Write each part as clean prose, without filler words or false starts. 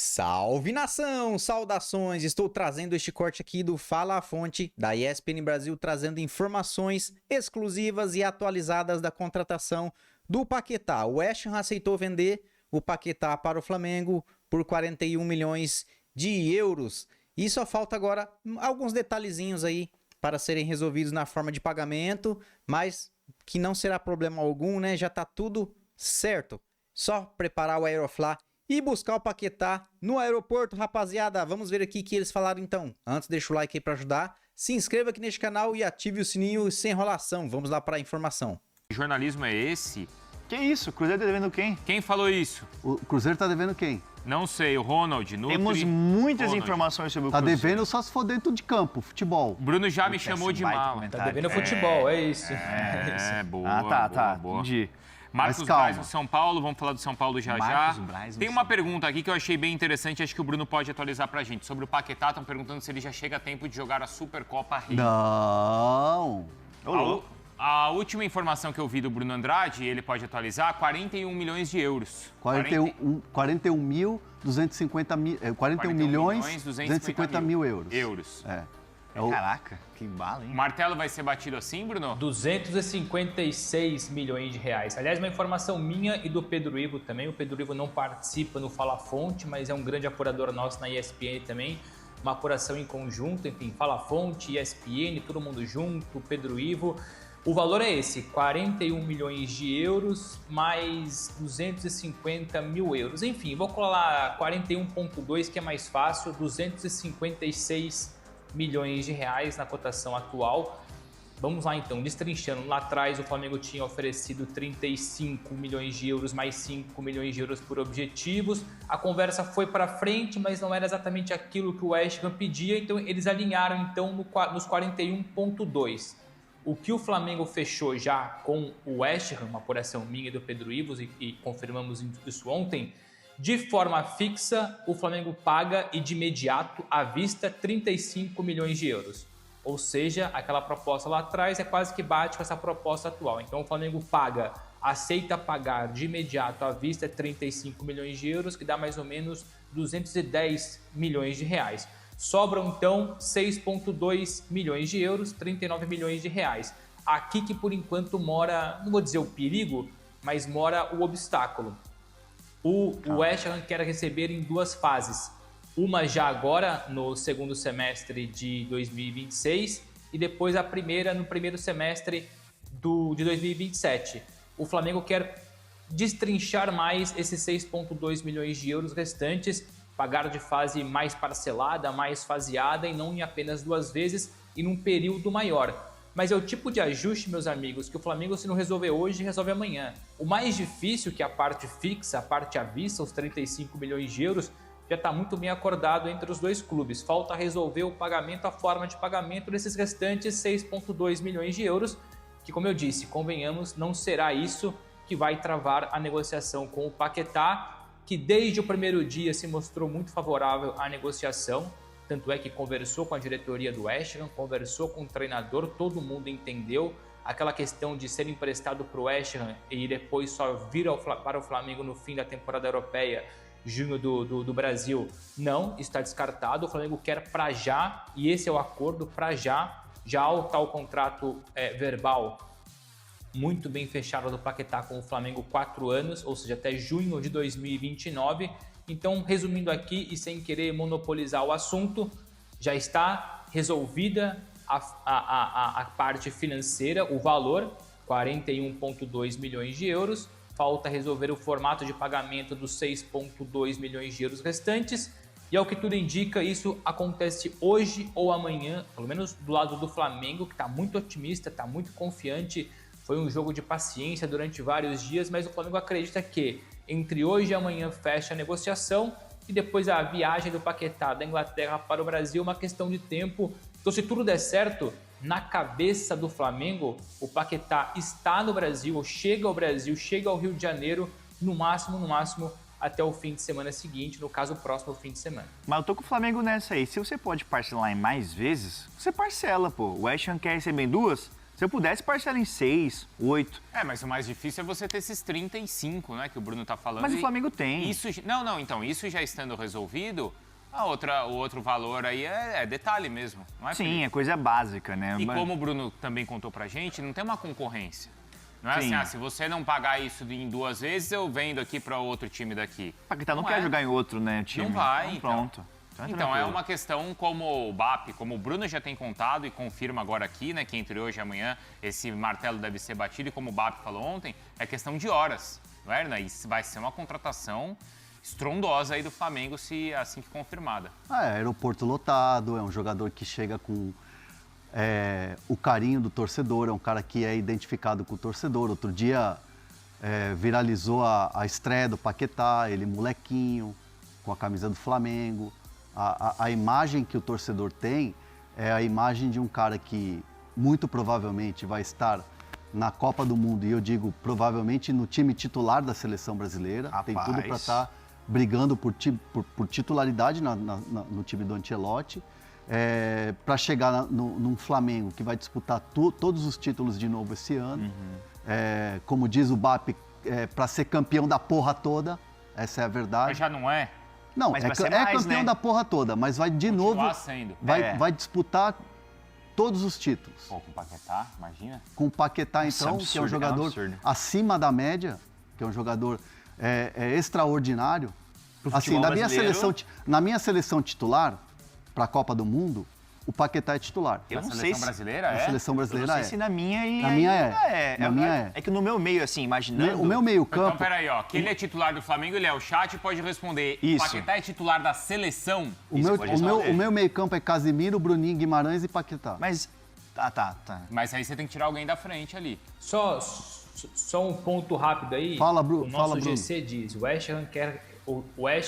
Salve nação, saudações! Estou trazendo este corte aqui do Fala a Fonte da ESPN Brasil, trazendo informações exclusivas e atualizadas da contratação do Paquetá. O West Ham aceitou vender o Paquetá para o Flamengo por 41 milhões de euros. E só falta agora alguns detalhezinhos aí para serem resolvidos na forma de pagamento, mas que não será problema algum, né? Já tá tudo certo. Só preparar o Aeroflá e buscar o Paquetá no aeroporto, rapaziada. Vamos ver aqui o que eles falaram então. Antes, deixa o like aí pra ajudar. Se inscreva aqui neste canal e ative o sininho sem enrolação. Vamos lá para a informação. Que jornalismo é esse? Que isso? O Cruzeiro tá devendo quem? Quem falou isso? O Cruzeiro tá devendo quem? Não sei, o Ronald, Nutri. Temos muitas Ronald. informações sobre o Tá Cruzeiro. devendo só se for dentro de campo, futebol. O Bruno já me chamou de mala. Tá devendo futebol, é isso. Boa, boa. Entendi. Marcos Mas calma. Braz no São Paulo, vamos falar do São Paulo já Marcos já. Braz no Tem São uma pergunta aqui que eu achei bem interessante, acho que o Bruno pode atualizar pra gente. Sobre o Paquetá, estão perguntando se ele já chega a tempo de jogar a Supercopa Rio. Não. Ô, louco. A última informação que eu vi do Bruno Andrade, ele pode atualizar, 41 milhões de euros. 41 milhões 250 mil euros. É. Caraca, que bala, O hein? martelo vai ser batido assim, Bruno? 256 milhões de reais. Aliás, uma informação minha e do Pedro Ivo também. O Pedro Ivo não participa no Fala Fonte, mas é um grande apurador nosso na ESPN também. Uma apuração em conjunto, enfim, Fala Fonte, ESPN, todo mundo junto, Pedro Ivo. O valor é esse, 41 milhões de euros mais 250 mil euros. Enfim, vou colar 41,2 que é mais fácil, 256 milhões de reais na cotação atual. Vamos lá então, destrinchando. Lá atrás o Flamengo tinha oferecido 35 milhões de euros mais 5 milhões de euros por objetivos. A conversa foi para frente, mas não era exatamente aquilo que o West Ham pedia, então eles alinharam então nos 41,2. O que o Flamengo fechou já com o West Ham, uma apuração minha e do Pedro Ivos, e confirmamos isso ontem, de forma fixa, o Flamengo paga e de imediato, à vista, 35 milhões de euros. Ou seja, aquela proposta lá atrás é quase que bate com essa proposta atual. Então o Flamengo aceita pagar de imediato à vista 35 milhões de euros, que dá mais ou menos 210 milhões de reais. Sobram então 6,2 milhões de euros, 39 milhões de reais. Aqui que por enquanto mora, não vou dizer o perigo, mas mora o obstáculo. O West Ham quer receber em duas fases. Uma já agora no segundo semestre de 2026 e depois a primeira no primeiro semestre de 2027. O Flamengo quer destrinchar mais esses 6,2 milhões de euros restantes, pagar de fase mais parcelada, mais faseada e não em apenas duas vezes e num período maior. Mas é o tipo de ajuste, meus amigos, que o Flamengo, se não resolver hoje, resolve amanhã. O mais difícil, que é a parte fixa, a parte à vista, os 35 milhões de euros, já está muito bem acordado entre os dois clubes. Falta resolver o pagamento, a forma de pagamento desses restantes 6,2 milhões de euros, que, como eu disse, convenhamos, não será isso que vai travar a negociação com o Paquetá, que desde o primeiro dia se mostrou muito favorável à negociação, tanto é que conversou com a diretoria do West Ham, conversou com o treinador, todo mundo entendeu aquela questão de ser emprestado para o West Ham e depois só vir para o Flamengo no fim da temporada europeia, junho do Brasil. Não, está descartado, o Flamengo quer para já, e esse é o acordo para já o tal contrato verbal muito bem fechado do Paquetá com o Flamengo 4 anos, ou seja, até junho de 2029. Então, resumindo aqui e sem querer monopolizar o assunto, já está resolvida a parte financeira, o valor, 41,2 milhões de euros. Falta resolver o formato de pagamento dos 6,2 milhões de euros restantes. E ao que tudo indica, isso acontece hoje ou amanhã, pelo menos do lado do Flamengo, que está muito otimista, está muito confiante. Foi um jogo de paciência durante vários dias, mas o Flamengo acredita que entre hoje e amanhã fecha a negociação e depois a viagem do Paquetá da Inglaterra para o Brasil é uma questão de tempo. Então, se tudo der certo, na cabeça do Flamengo, o Paquetá está no Brasil, ou chega ao Brasil, chega ao Rio de Janeiro, no máximo, até o fim de semana seguinte, no caso, o próximo fim de semana. Mas eu tô com o Flamengo nessa aí. Se você pode parcelar em mais vezes, você parcela, pô. O West Ham quer receber em duas, Se eu pudesse, parcela em 6, 8. Mas o mais difícil é você ter esses 35, né, que o Bruno tá falando. Mas o Flamengo tem. Isso, então, isso já estando resolvido, o outro valor aí é detalhe mesmo, não é? Sim, Felipe? é coisa básica, né? E como o Bruno também contou pra gente, não tem uma concorrência. Não é Sim. assim, se você não pagar isso em 2 vezes, eu vendo aqui pra outro time daqui. O Paquetá não quer jogar em outro, né, time? Não vai, então. Pronto. Então, é uma questão como o BAP, como o Bruno já tem contado e confirma agora aqui, né, que entre hoje e amanhã esse martelo deve ser batido, e como o BAP falou ontem, é questão de horas, não é, Hernan? Isso vai ser uma contratação estrondosa aí do Flamengo, se assim que confirmada. Aeroporto lotado, é um jogador que chega com o carinho do torcedor, é um cara que é identificado com o torcedor. Outro dia viralizou a estreia do Paquetá, ele molequinho, com a camisa do Flamengo. A imagem que o torcedor tem é a imagem de um cara que muito provavelmente vai estar na Copa do Mundo, e eu digo provavelmente no time titular da seleção brasileira. Rapaz. Tem tudo para estar brigando por titularidade no time do Ancelotti, para chegar num Flamengo que vai disputar todos os títulos de novo esse ano. Como diz o BAP, para ser campeão da porra toda, essa é a verdade. Mas já não é? Não, Mas é pra ser mais, campeão né? da porra toda, mas vai de Continuar novo, sendo. vai disputar todos os títulos. Pô, com o Paquetá, imagina. Com o Paquetá, então, absurdo, que é um jogador absurdo. acima da média, que é um jogador extraordinário. Pro Assim, futebol na brasileiro- minha seleção titular, para a Copa do Mundo, o Paquetá é titular. Eu Na não sei seleção se... brasileira, Na é? seleção Eu brasileira não sei se na minha Na minha é. Na minha é. É que no meu meio, assim, imaginando... O meu meio-campo. Então, peraí, ó. Que ele é titular do Flamengo, ele é o chat, pode responder. Isso. O Paquetá é titular da seleção? O meu meio-campo é Casimiro, Bruninho, Guimarães e Paquetá. Mas... Tá. Mas aí você tem que tirar alguém da frente ali. Só um ponto rápido aí. Fala, Bruno. O nosso Fala, Bruno. GC diz, o West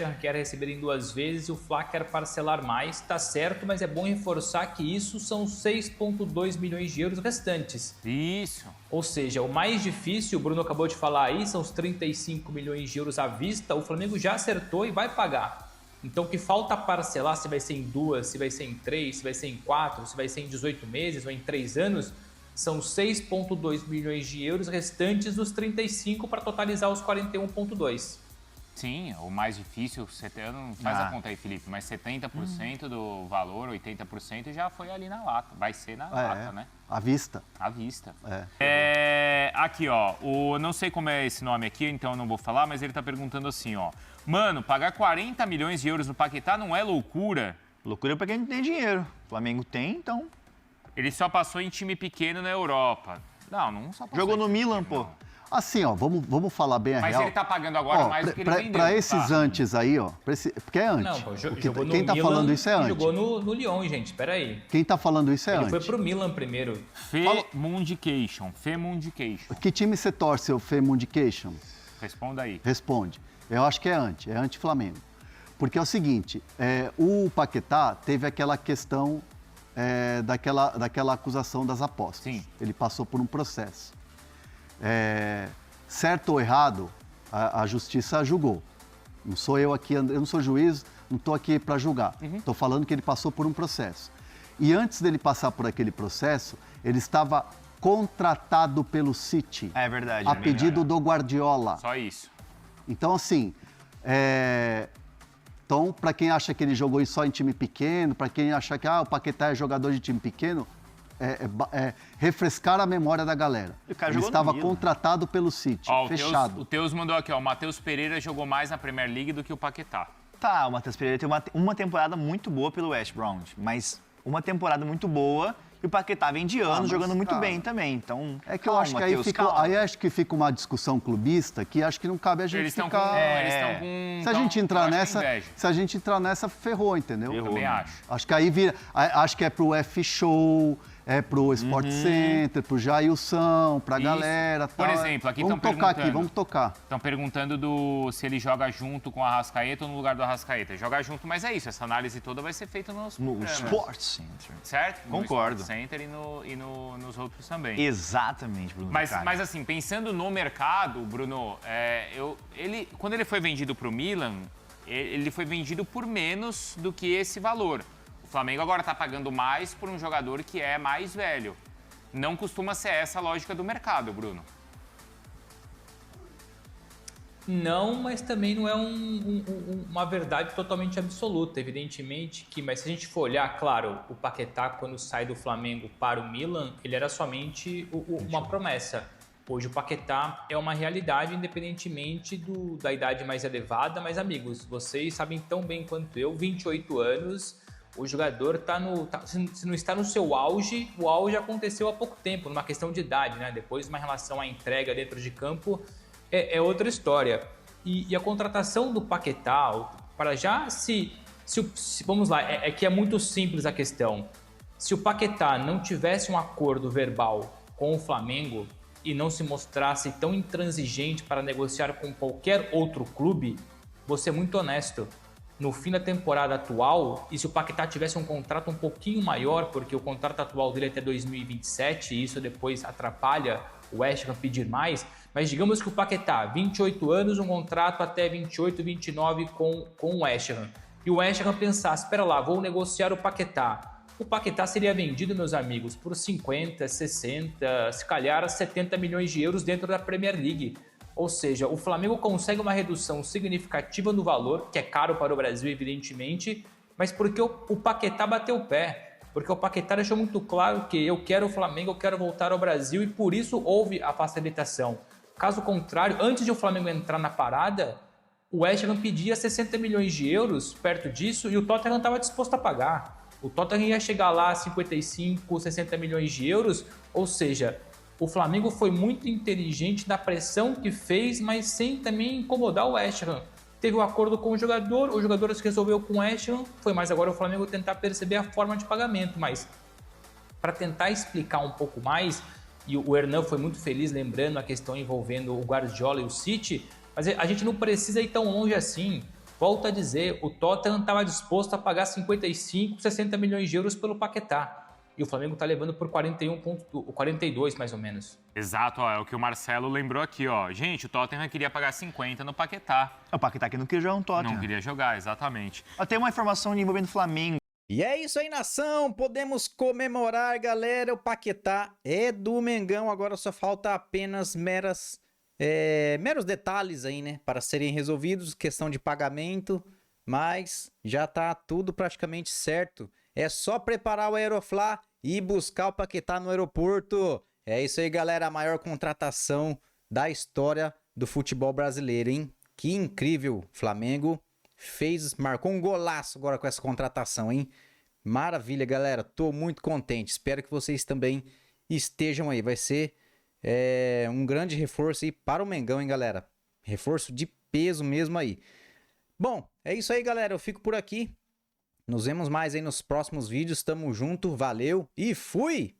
Ham quer receber em 2 vezes e o Fla quer parcelar mais. Tá certo, mas é bom reforçar que isso são 6,2 milhões de euros restantes. Isso. Ou seja, o mais difícil, o Bruno acabou de falar aí, são os 35 milhões de euros à vista. O Flamengo já acertou e vai pagar. Então, o que falta parcelar, se vai ser em 2, se vai ser em 3, se vai ser em 4, se vai ser em 18 meses ou em 3 anos, são 6,2 milhões de euros restantes dos 35 para totalizar os 41,2. Sim, o mais difícil, não faz a conta aí, Felipe, mas 70% do valor, 80% já foi ali na lata. Vai ser na lata, né? À vista. À vista. Aqui, ó, não sei como é esse nome aqui, então eu não vou falar, mas ele tá perguntando assim, ó. Mano, pagar 40 milhões de euros no Paquetá não é loucura? Loucura pra quem não tem dinheiro. O Flamengo tem, então... Ele só passou em time pequeno na Europa. Não só passou. Jogou em no time Milan, pequeno, pô. não. Assim, ó, vamos falar bem a Mas real. ele tá pagando agora mais do que ele vendeu. Para esses tá? antes aí, ó, porque é antes. Não, pô, jogou no Quem tá Milan falando isso é e antes. jogou no Lyon, gente, peraí. Quem tá falando isso é Ele antes. foi pro Milan primeiro. Femundication. Que time você torce, o Femundication? Responda aí. Responde. Eu acho que é anti-Flamengo. Porque é o seguinte, o Paquetá teve aquela questão daquela acusação das apostas. Sim. Ele passou por um processo. Certo ou errado, a justiça julgou. Não sou eu aqui, eu não sou juiz, não estou aqui para julgar. Estou falando que ele passou por um processo. E antes dele passar por aquele processo, ele estava contratado pelo City. É verdade. A é pedido do Guardiola. Só isso. Então, assim, então, para quem acha que ele jogou só em time pequeno, para quem acha que o Paquetá é jogador de time pequeno, refrescar a memória da galera. O cara Ele jogou no estava Milan. contratado pelo City, Ó, fechado. o Teus mandou aqui, ó. O Matheus Pereira jogou mais na Premier League do que o Paquetá. Tá, o Matheus Pereira tem uma temporada muito boa pelo West Brom, mas uma temporada muito boa e o Paquetá vem de anos mas, jogando muito cara, bem também. Então, É que eu acho que aí acho que fica uma discussão clubista que acho que não cabe a gente Eles estão ficar... com... Se a gente entrar nessa, ferrou, entendeu? Eu também acho. Acho que aí vira. Acho que é pro F-Show, pro Sport Center, pro Jailson, pra Isso. galera. Por tal. exemplo, aqui vamos tão tocar aqui, perguntando. vamos tocar. Estão perguntando se ele joga junto com a Arrascaeta ou no lugar do Arrascaeta. Joga junto, mas é isso. Essa análise toda vai ser feita no nosso no programa. Sport Center. Certo? Concordo. No Sport Center e nos outros também. Exatamente, Bruno. Mas assim, pensando no mercado, Bruno, quando ele foi vendido para o Milan, ele foi vendido por menos do que esse valor. O Flamengo agora está pagando mais por um jogador que é mais velho. não costuma ser essa a lógica do mercado, Bruno. Não, mas também não é uma verdade totalmente absoluta, evidentemente que, mas se a gente for olhar, claro, o Paquetá quando sai do Flamengo para o Milan, ele era somente uma promessa. Hoje o Paquetá é uma realidade independentemente da idade mais elevada, mas amigos, vocês sabem tão bem quanto eu, 28 anos, o jogador se não está no seu auge, o auge aconteceu há pouco tempo, numa questão de idade, né? Depois uma relação à entrega dentro de campo, é outra história. E a contratação do Paquetá, para já vamos lá, é que é muito simples a questão. Se o Paquetá não tivesse um acordo verbal com o Flamengo e não se mostrasse tão intransigente para negociar com qualquer outro clube, vou ser muito honesto, no fim da temporada atual, e se o Paquetá tivesse um contrato um pouquinho maior, porque o contrato atual dele é até 2027 e isso depois atrapalha o West Ham pedir mais, mas digamos que o Paquetá, 28 anos, um contrato até 28, 29 com o West Ham, e o West Ham pensasse, espera lá, vou negociar o Paquetá seria vendido, meus amigos, por 50, 60, se calhar 70 milhões de euros dentro da Premier League. Ou seja, o Flamengo consegue uma redução significativa no valor, que é caro para o Brasil, evidentemente, mas porque o Paquetá bateu o pé. Porque o Paquetá deixou muito claro que eu quero o Flamengo, eu quero voltar ao Brasil e por isso houve a facilitação. Caso contrário, antes de o Flamengo entrar na parada, o West Ham pedia 60 milhões de euros perto disso e o Tottenham estava disposto a pagar. O Tottenham ia chegar lá a 55, 60 milhões de euros, ou seja, o Flamengo foi muito inteligente na pressão que fez, mas sem também incomodar o West Ham. Teve um acordo com o jogador se resolveu com o West Ham, foi mais agora o Flamengo tentar perceber a forma de pagamento, mas para tentar explicar um pouco mais, e o Hernan foi muito feliz lembrando a questão envolvendo o Guardiola e o City, mas a gente não precisa ir tão longe assim. Volto a dizer, o Tottenham estava disposto a pagar 55, 60 milhões de euros pelo Paquetá. E o Flamengo está levando por 42 mais ou menos. Exato, ó, é o que o Marcelo lembrou aqui, ó. Gente, o Tottenham queria pagar 50 no Paquetá. O Paquetá que não queria jogar um Tottenham. Não queria jogar, exatamente. Tem uma informação envolvendo o Flamengo. E é isso aí, nação! Podemos comemorar, galera. O Paquetá é do Mengão. Agora só falta apenas meros detalhes aí, né? Para serem resolvidos, questão de pagamento. Mas já tá tudo praticamente certo. É só preparar o Aeroflá e buscar o Paquetá no aeroporto. É isso aí, galera. A maior contratação da história do futebol brasileiro, hein? Que incrível. Flamengo marcou um golaço agora com essa contratação, hein? Maravilha, galera. Tô muito contente. Espero que vocês também estejam aí. Vai ser um grande reforço aí para o Mengão, hein, galera? Reforço de peso mesmo aí. Bom, é isso aí, galera. Eu fico por aqui. Nos vemos mais aí nos próximos vídeos. Tamo junto. Valeu e fui!